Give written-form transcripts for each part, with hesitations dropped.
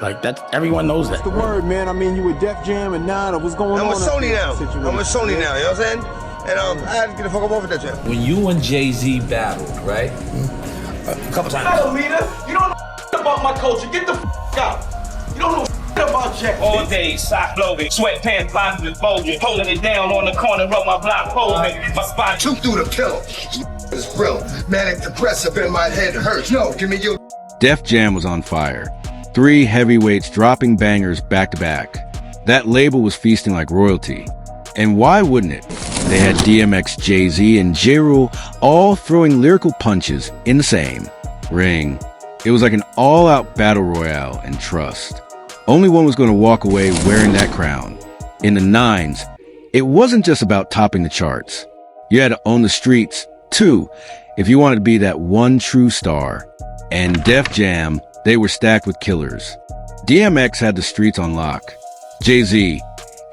Like, that, everyone knows that. What's the word, man? I mean, you with Def Jam and Nine. What's going on? I'm with Sony now. I'm with Sony now, you know what I'm saying? And I had to get the fuck up off of that Jam. When you and Jay-Z battled, right? A couple times. I'm not a leader. You don't know about my culture. Get the out. You don't know about Jack. All day, sock loaded, sweatpants, bottoms and bulging, holding it down on the corner of my block, posing. My spot. Shoot through the pillow. It's real. Manic depressive and my head hurts. No, give me your. Def Jam was on fire. 3 heavyweights dropping bangers back to back. That label was feasting like royalty. And why wouldn't it? They had DMX, Jay-Z, and J. Rule all throwing lyrical punches in the same ring. It was like an all-out battle royale and trust. Only one was going to walk away wearing that crown. In the 9s, it wasn't just about topping the charts. You had to own the streets, too, if you wanted to be that one true star. And Def Jam, they were stacked with killers. DMX had the streets on lock. Jay-Z,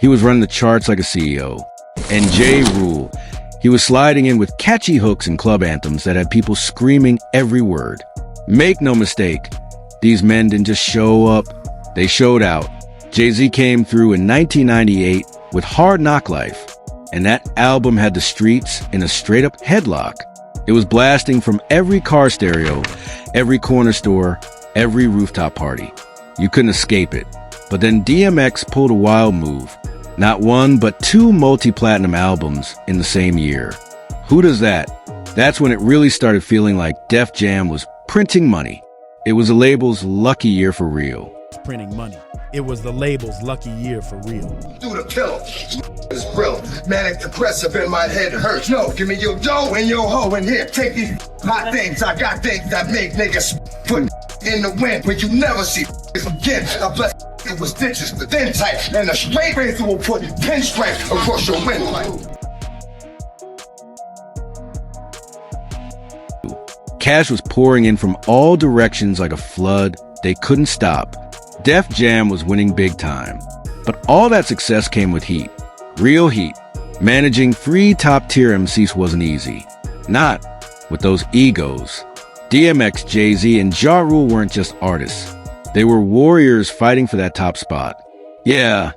he was running the charts like a CEO. And J. Rule, he was sliding in with catchy hooks and club anthems that had people screaming every word. Make no mistake, these men didn't just show up, they showed out. Jay-Z came through in 1998 with Hard Knock Life, and that album had the streets in a straight-up headlock. It was blasting from every car stereo, every corner store, every rooftop party. You couldn't escape it. But then DMX pulled a wild move. Not one, but 2 multi-platinum albums in the same year. Who does that? That's when it really started feeling like Def Jam was printing money. It was the label's lucky year for real. Printing money. It was the label's lucky year for real. Through the pillow. It's real. Manic depressive and my head hurts. No, give me your dough and your hoe in here. Take these hot things. I got things that make niggas put in the wind when you never see again. I bless it with stitches, the thin tight, and a straight razor will put pinstripe across your windpipe. Cash was pouring in from all directions like a flood. They couldn't stop. Def Jam was winning big time. But all that success came with heat. Real heat. Managing 3 top-tier MCs wasn't easy. Not with those egos. DMX, Jay-Z, and Ja Rule weren't just artists. They were warriors fighting for that top spot. Yeah,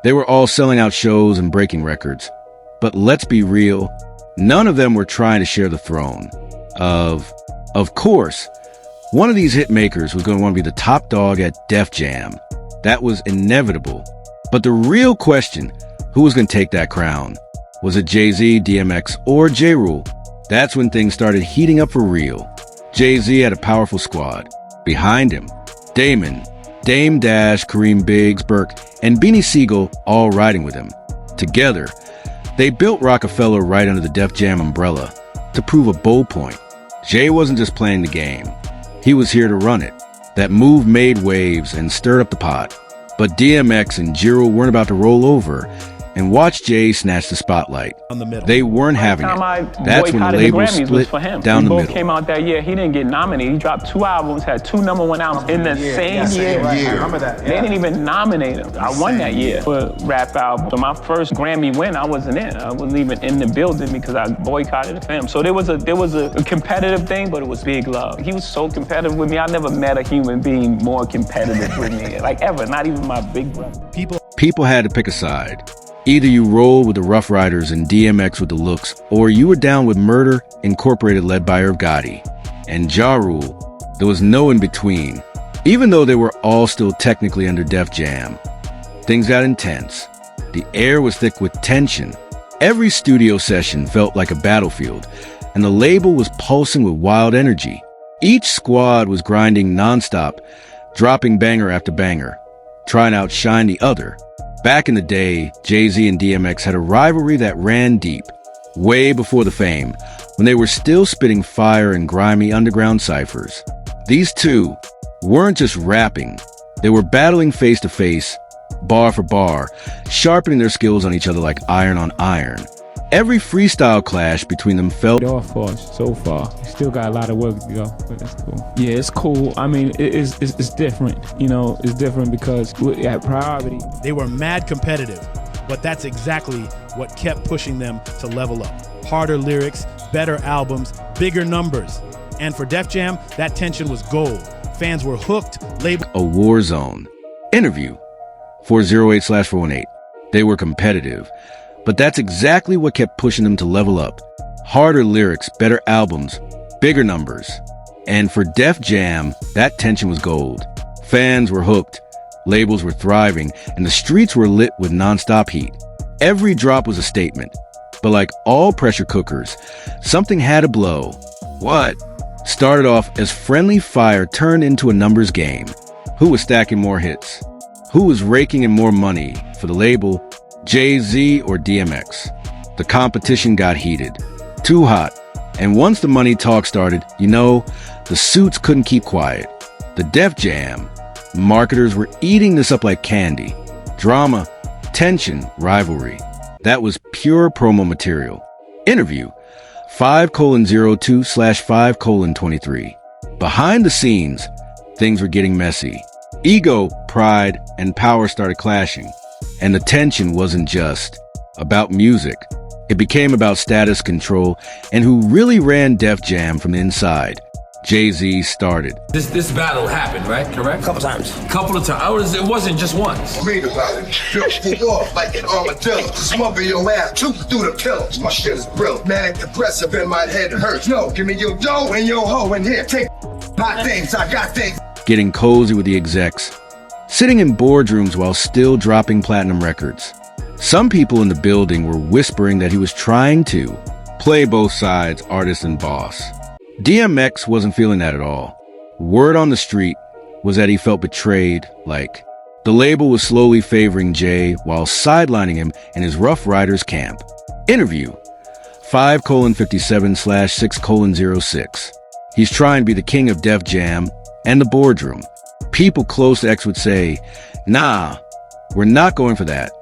they were all selling out shows and breaking records. But let's be real, none of them were trying to share the throne. Of course, one of these hit makers was going to want to be the top dog at Def Jam. That was inevitable. But the real question, who was going to take that crown? Was it Jay-Z, DMX, or J. Rule? That's when things started heating up for real. Jay-Z had a powerful squad. Behind him, Damon, Dame Dash, Kareem Biggs, Burke, and Beanie Siegel all riding with him. Together, they built Rockefeller right under the Def Jam umbrella to prove a bold point. Jay wasn't just playing the game. He was here to run it. That move made waves and stirred up the pot. But DMX and Jiro weren't about to roll over and watch Jay snatch the spotlight. They weren't having it. That's when the label split down the middle. He came out that year. He didn't get nominated. He dropped 2 albums, had 2 #1 albums in the same year. I remember that. They didn't even nominate him. I won that year for rap album. So my first Grammy win, I wasn't in. I wasn't even in the building because I boycotted the film. So there was a competitive thing, but it was big love. He was so competitive with me. I never met a human being more competitive with me, like ever. Not even my big brother. People had to pick a side. Either you roll with the Rough Riders and DMX with the looks, or you were down with Murder Incorporated led by Irv Gotti. And Ja Rule, there was no in between. Even though they were all still technically under Def Jam, things got intense. The air was thick with tension. Every studio session felt like a battlefield, and the label was pulsing with wild energy. Each squad was grinding nonstop, dropping banger after banger, trying to outshine the other. Back in the day, Jay-Z and DMX had a rivalry that ran deep, way before the fame, when they were still spitting fire in grimy underground ciphers. These two weren't just rapping, they were battling face to face, bar for bar, sharpening their skills on each other like iron on iron. Every freestyle clash between them felt off for us so far. We still got a lot of work to go, but it's cool. Yeah, it's cool. I mean, it's different. You know, it's different because we had priority. They were mad competitive, but that's exactly what kept pushing them to level up. Harder lyrics, better albums, bigger numbers. And for Def Jam, that tension was gold. Fans were hooked, labeled a war zone. Interview 408/418. They were competitive, but that's exactly what kept pushing them to level up. Harder lyrics, better albums, bigger numbers. And for Def Jam, that tension was gold. Fans were hooked, labels were thriving, and the streets were lit with nonstop heat. Every drop was a statement. But like all pressure cookers, something had to blow. What? Started off as friendly fire turned into a numbers game. Who was stacking more hits? Who was raking in more money for the label, Jay-Z or DMX? The competition got heated. Too hot. And once the money talk started, the suits couldn't keep quiet. The Def Jam, marketers were eating this up like candy. Drama, tension, rivalry. That was pure promo material. Interview 5:02/5:23. Behind the scenes, things were getting messy. Ego, pride, and power started clashing. And the tension wasn't just about music. It became about status control and who really ran Def Jam from the inside. Jay-Z started. This battle happened, right? Correct? Couple times. Couple of times. It wasn't just once. Read about it. Built off like an armadillo. Smother your ass tooth through the pillows. My shit is brilliant. Manic depressive and my head hurts. No, give me your dough and your hoe in here. Take hot things, I got things. Getting cozy with the execs. Sitting in boardrooms while still dropping platinum records. Some people in the building were whispering that he was trying to play both sides, artist and boss. DMX wasn't feeling that at all. Word on the street was that he felt betrayed, like the label was slowly favoring Jay while sidelining him in his Rough Riders camp. Interview 5:57/6:06. He's trying to be the king of Def Jam and the boardroom. People close to X would say, nah, we're not going for that.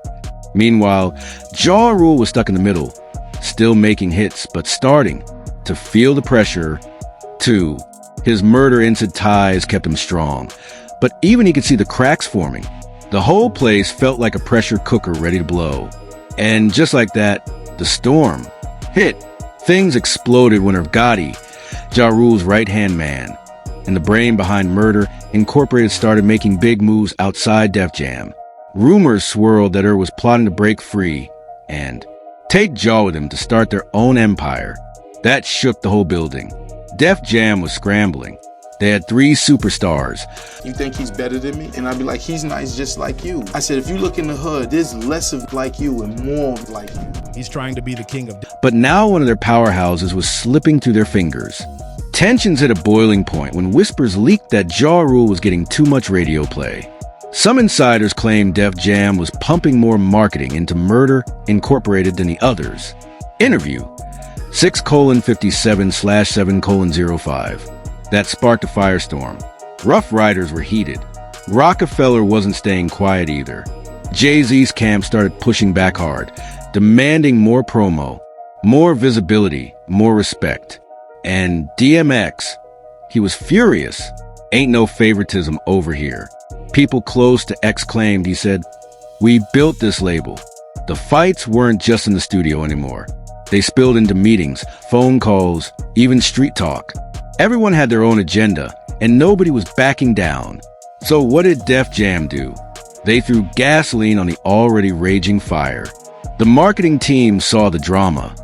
Meanwhile, Ja Rule was stuck in the middle, still making hits, but starting to feel the pressure. Too, his murder instant ties kept him strong, but even he could see the cracks forming. The whole place felt like a pressure cooker ready to blow. And just like that, the storm hit. Things exploded when Gotti, Ja Rule's right-hand man, and the brain behind Murder Incorporated started making big moves outside Def Jam. Rumors swirled that was plotting to break free and take Ja with him to start their own empire. That shook the whole building. Def Jam was scrambling. They had 3 superstars. You think he's better than me? And I'd be like, he's nice just like you. I said, if you look in the hood, there's less of like you and more of like you. He's trying to be the king of... But now one of their powerhouses was slipping through their fingers. Tensions hit a boiling point when whispers leaked that Ja Rule was getting too much radio play. Some insiders claimed Def Jam was pumping more marketing into Murder Incorporated than the others. Interview 6:57/7:05. That sparked a firestorm. Rough Riders were heated. Rockefeller wasn't staying quiet either. Jay-Z's camp started pushing back hard, demanding more promo, more visibility, more respect. And DMX, he was furious. Ain't no favoritism over here. People close to X claimed, he said, we built this label. The fights weren't just in the studio anymore. They spilled into meetings, phone calls, even street talk. Everyone had their own agenda, and nobody was backing down. So what did Def Jam do? They threw gasoline on the already raging fire. The marketing team saw the drama,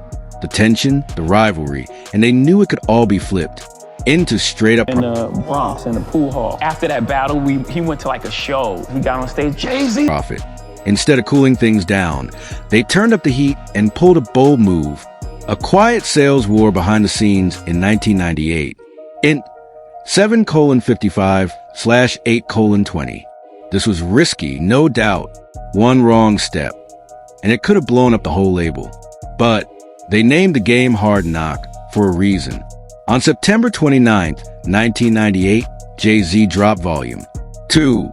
the tension, the rivalry, and they knew it could all be flipped into straight up in the Bronx, in the pool hall. After that battle, he went to like a show. He got on stage, Jay-Z. Profit. Instead of cooling things down, they turned up the heat and pulled a bold move. A quiet sales war behind the scenes in 1998. In 7:55/8:20. This was risky, no doubt. One wrong step, and it could have blown up the whole label. But they named the game Hard Knock for a reason. On September 29th, 1998, Jay-Z dropped Volume 2.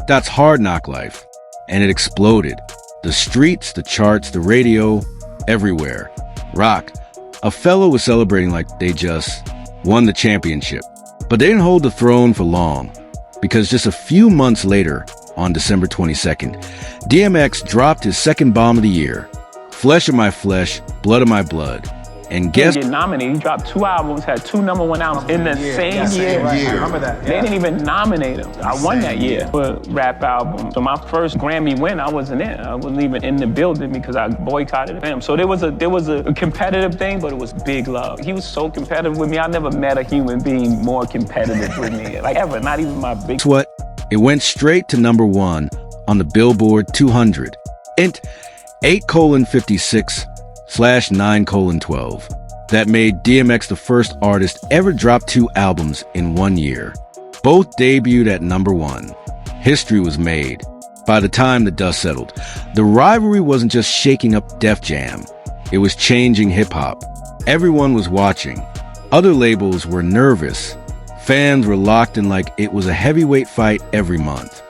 That's Hard Knock Life. And it exploded. The streets, the charts, the radio, everywhere. Rock. A fellow was celebrating like they just won the championship. But they didn't hold the throne for long, because just a few months later, on December 22nd, DMX dropped his second bomb of the year, Flesh of My Flesh, Blood of My Blood. And guess He get nominated. He dropped 2 albums, had 2 #1 albums in the same year. Right. I remember that. They didn't even nominate him. I won that year for rap album. So my first Grammy win, I wasn't in. I wasn't even in the building because I boycotted him. So there was a competitive thing, but it was big love. He was so competitive with me. I never met a human being more competitive with me, like ever. Not even my big. Guess what? It went straight to #1 on the Billboard 200. Int 8:56/9:12. That made DMX the first artist ever drop 2 albums in 1 year. Both debuted at #1. History was made. By the time the dust settled, the rivalry wasn't just shaking up Def Jam. It was changing hip-hop. Everyone was watching. Other labels were nervous. Fans were locked in like it was a heavyweight fight every month.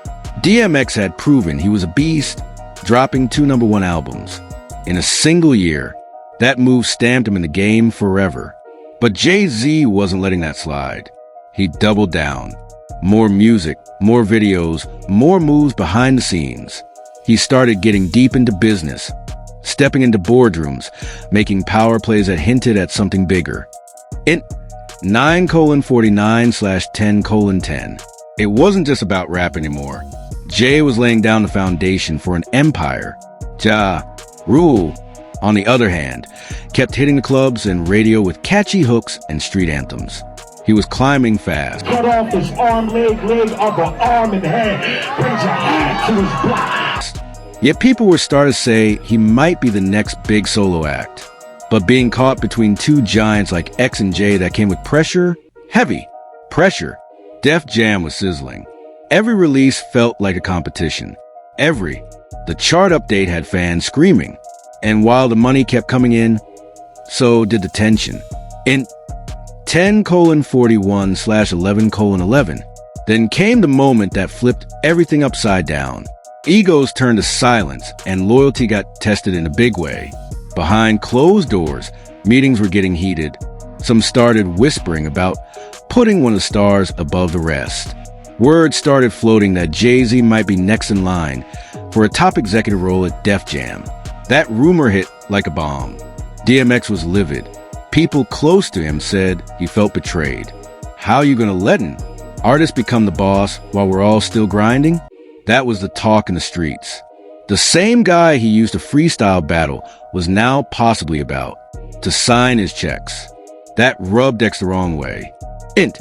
DMX had proven he was a beast, dropping 2 #1 albums. In a single year, that move stamped him in the game forever. But Jay-Z wasn't letting that slide. He doubled down. More music, more videos, more moves behind the scenes. He started getting deep into business, stepping into boardrooms, making power plays that hinted at something bigger. In 9:49/10:10. It wasn't just about rap anymore. Jay was laying down the foundation for an empire. Ja Rule, on the other hand, kept hitting the clubs and radio with catchy hooks and street anthems. He was climbing fast. Cut off his arm, leg, upper arm, and head. Brings your hand to his block. Yet people were starting to say he might be the next big solo act. But being caught between 2 giants like X and J that came with pressure, heavy pressure, Def Jam was sizzling. Every release felt like a competition. The chart update had fans screaming. And while the money kept coming in, so did the tension. In 10:41/11:11, then came the moment that flipped everything upside down. Egos turned to silence and loyalty got tested in a big way. Behind closed doors, meetings were getting heated. Some started whispering about putting one of the stars above the rest. Word started floating that Jay-Z might be next in line for a top executive role at Def Jam. That rumor hit like a bomb. DMX was livid. People close to him said he felt betrayed. How you gonna let an artist become the boss while we're all still grinding? That was the talk in the streets. The same guy he used to freestyle battle was now possibly about to sign his checks. That rubbed X the wrong way. Int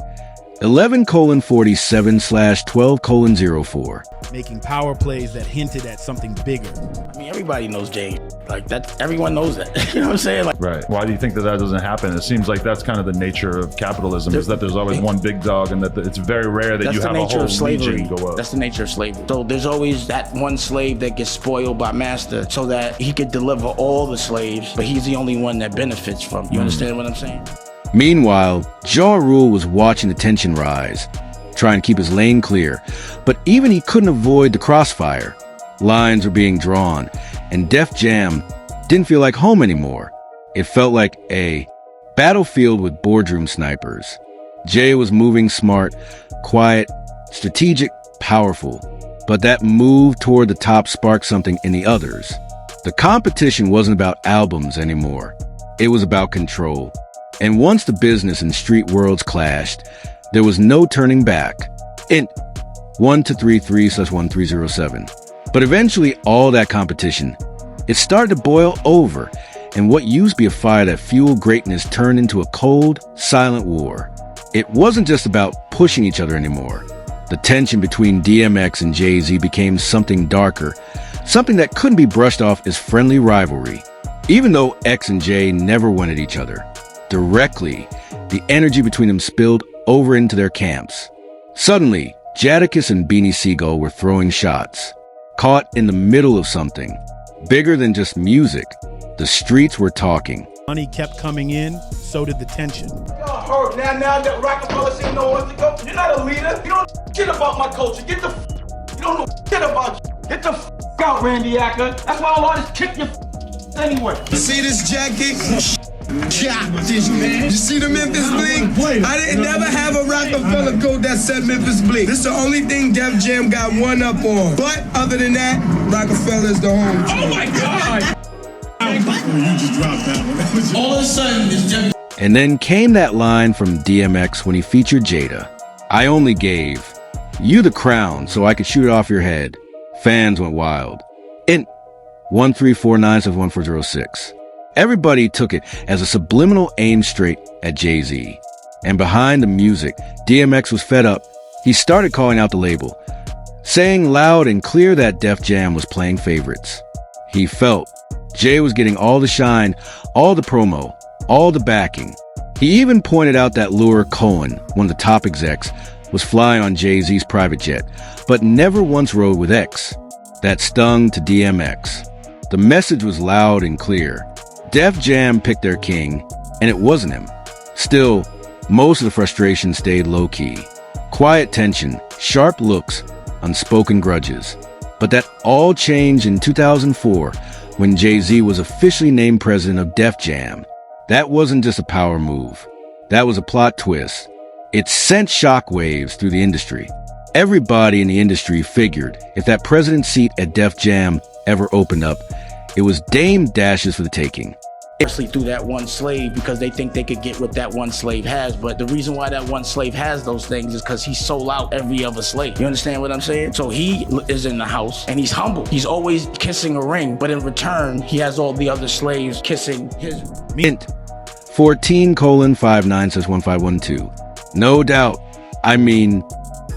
11:47/12:04. Making power plays that hinted at something bigger. I mean, everybody knows Jay. Like that, everyone knows that. You know what I'm saying? Like, right. Why do you think that doesn't happen? It seems like that's kind of the nature of capitalism, is that there's always one big dog, and that it's very rare that you have a whole legion go up. That's the nature of slavery. So there's always that one slave that gets spoiled by master so that he could deliver all the slaves, but he's the only one that benefits from it. You understand what I'm saying? Meanwhile, Ja Rule was watching the tension rise, trying to keep his lane clear, but even he couldn't avoid the crossfire. Lines were being drawn, and Def Jam didn't feel like home anymore. It felt like a battlefield with boardroom snipers. Jay was moving smart, quiet, strategic, powerful, but that move toward the top sparked something in the others. The competition wasn't about albums anymore. It was about control. And once the business and street worlds clashed, there was no turning back. Int 1-233/1307. But eventually all that competition, it started to boil over, and what used to be a fire that fueled greatness turned into a cold, silent war. It wasn't just about pushing each other anymore. The tension between DMX and Jay-Z became something darker, something that couldn't be brushed off as friendly rivalry. Even though X and J never went at each other directly, the energy between them spilled over into their camps. Suddenly, Jadakiss and Beanie Sigel were throwing shots, caught in the middle of something bigger than just music. The streets were talking. Money kept coming in, so did the tension. Y'all heard now that Rockefeller said no one to go. You're not a leader. You don't know shit about my culture. You don't know shit about you. Get the out, Randy Acker. That's why all artists kick your anyway. You see this jacket? Got this, man. You see the Memphis Bleak? I didn't never have a Rockefeller coat that said Memphis Bleak. This is the only thing Def Jam got one up on. But other than that, Rockefeller's the home team. Oh my God! you just dropped that one. All of a sudden, it's just... And then came that line from DMX when he featured Jada. I only gave you the crown so I could shoot it off your head. Fans went wild. Int 134971406. Everybody took it as a subliminal aim straight at Jay-Z. And behind the music, DMX was fed up. He started calling out the label, saying loud and clear that Def Jam was playing favorites. He felt Jay was getting all the shine, all the promo, all the backing. He even pointed out that Lure Cohen, one of the top execs, was flying on Jay-Z's private jet, but never once rode with X. That stung to DMX. The message was loud and clear. Def Jam picked their king, and it wasn't him. Still, most of the frustration stayed low-key. Quiet tension, sharp looks, unspoken grudges. But that all changed in 2004 when Jay-Z was officially named president of Def Jam. That wasn't just a power move. That was a plot twist. It sent shockwaves through the industry. Everybody in the industry figured if that president seat at Def Jam ever opened up, it was Dame Dashes for the taking. Especially through that one slave, because they think they could get what that one slave has. But the reason why that one slave has those things is because he sold out every other slave. You understand what I'm saying? So he is in the house and he's humble. He's always kissing a ring, but in return, he has all the other slaves kissing his Mint 14:59 says 1512. No doubt. I mean,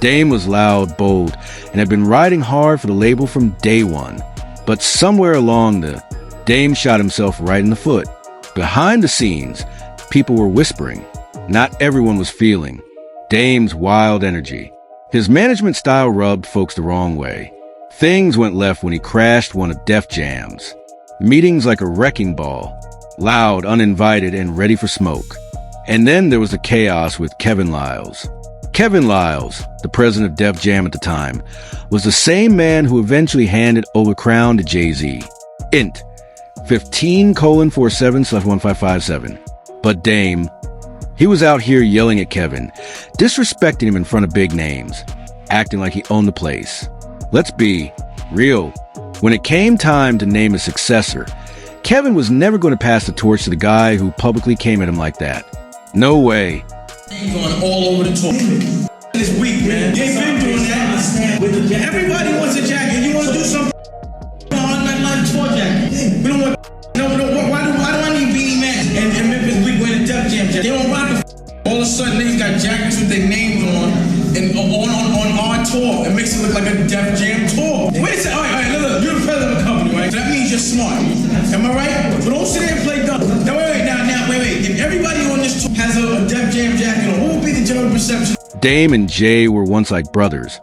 Dame was loud, bold, and had been riding hard for the label from day one. But somewhere along the Dame shot himself right in the foot. Behind the scenes, people were whispering. Not everyone was feeling Dame's wild energy. His management style rubbed folks the wrong way. Things went left when he crashed one of Def Jam's. Meetings like a wrecking ball, loud, uninvited, and ready for smoke. And then there was the chaos with Kevin Liles. Kevin Liles, the president of Def Jam at the time, was the same man who eventually handed over the crown to Jay-Z. Int 15:47/1557. But Dame, he was out here yelling at Kevin, disrespecting him in front of big names, acting like he owned the place. Let's be real. When it came time to name a successor, Kevin was never going to pass the torch to the guy who publicly came at him like that. No way. He's going all over the tour. This week, man. They been doing that. Everybody wants a jacket. You want to do something? Not tour jacket. We don't want. No. Why do I need Beanie Man and Memphis Bleak wearing a Def Jam jacket? They don't rock the. All of a sudden, niggas got jackets with their names on and on our tour. It makes it look like a Def Jam tour. Wait a second. All right. Look. You're the president of the company, right? So that means you're smart. Am I right? But don't sit there and play dumb. Now wait. If everybody on this tour has a Def Jam jacket on, what would be the general perception? Dame and Jay were once like brothers,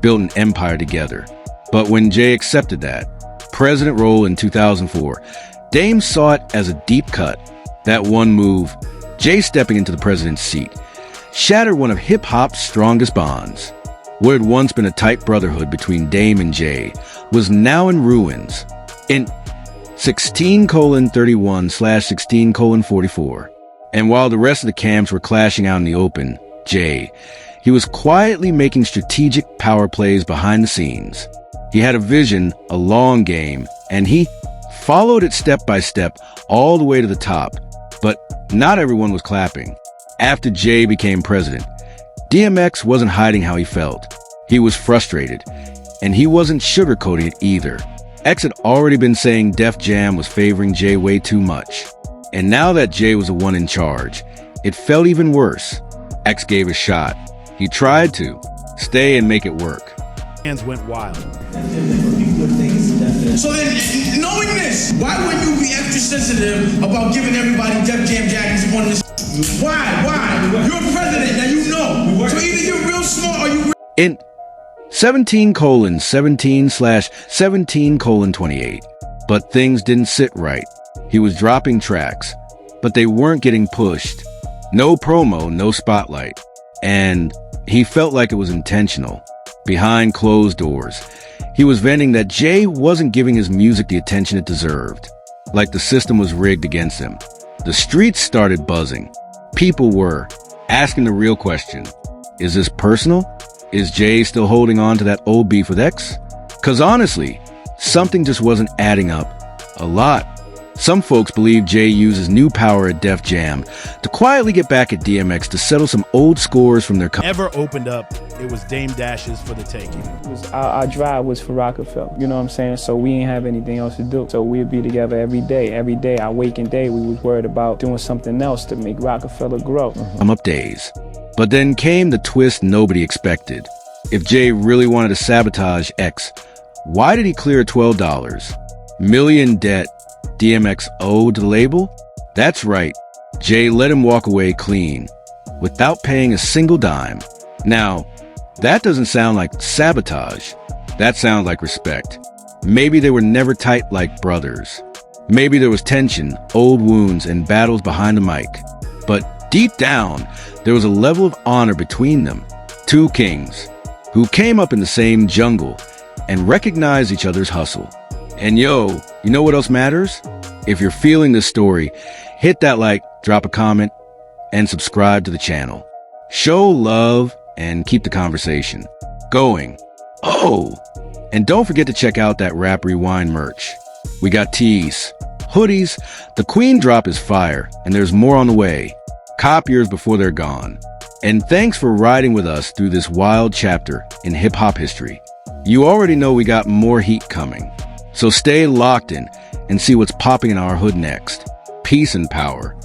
built an empire together. But when Jay accepted that president role in 2004, Dame saw it as a deep cut. That one move, Jay stepping into the president's seat, shattered one of hip-hop's strongest bonds. What had once been a tight brotherhood between Dame and Jay was now in ruins. In 16:31/16:44. And while the rest of the camps were clashing out in the open, Jay, he was quietly making strategic power plays behind the scenes. He had a vision, a long game, and he followed it step by step all the way to the top. But not everyone was clapping. After Jay became president, DMX wasn't hiding how he felt. He was frustrated, and he wasn't sugarcoating it either. X had already been saying Def Jam was favoring Jay way too much. And now that Jay was the one in charge, it felt even worse. X gave a shot. He tried to stay and make it work. Fans went wild. So then, knowing this, why wouldn't you be extra sensitive about giving everybody Def Jam jackets on this? Why? You're a president, now you know. So either you're real smart or you... In 17:17/17:28. But things didn't sit right. He was dropping tracks, but they weren't getting pushed. No promo, no spotlight. And he felt like it was intentional. Behind closed doors, he was venting that Jay wasn't giving his music the attention it deserved. Like the system was rigged against him. The streets started buzzing. People were asking the real question. Is this personal? Is Jay still holding on to that old beef with X? 'Cause honestly, something just wasn't adding up. A lot. Some folks believe Jay used his new power at Def Jam to quietly get back at DMX to settle some old scores from their Ever opened up, it was Dame Dash's for the taking. Our drive was for Rockefeller, you know what I'm saying? So we ain't have anything else to do. So we'd be together every day, our waking day, we was worried about doing something else to make Rockefeller grow. Up days. But then came the twist nobody expected. If Jay really wanted to sabotage X, why did he clear $12 million debt DMX owed the label? That's right, Jay let him walk away clean, without paying a single dime. Now, that doesn't sound like sabotage. That sounds like respect. Maybe they were never tight like brothers. Maybe there was tension, old wounds, and battles behind the mic. But deep down, there was a level of honor between them. Two kings, who came up in the same jungle and recognized each other's hustle. And yo, you know what else matters? If you're feeling this story, hit that like, drop a comment, and subscribe to the channel. Show love and keep the conversation going. Oh, and don't forget to check out that Rap Rewind merch. We got tees, hoodies, the Queen drop is fire, and there's more on the way. Cop yours before they're gone. And thanks for riding with us through this wild chapter in hip-hop history. You already know we got more heat coming. So stay locked in and see what's popping in our hood next. Peace and power.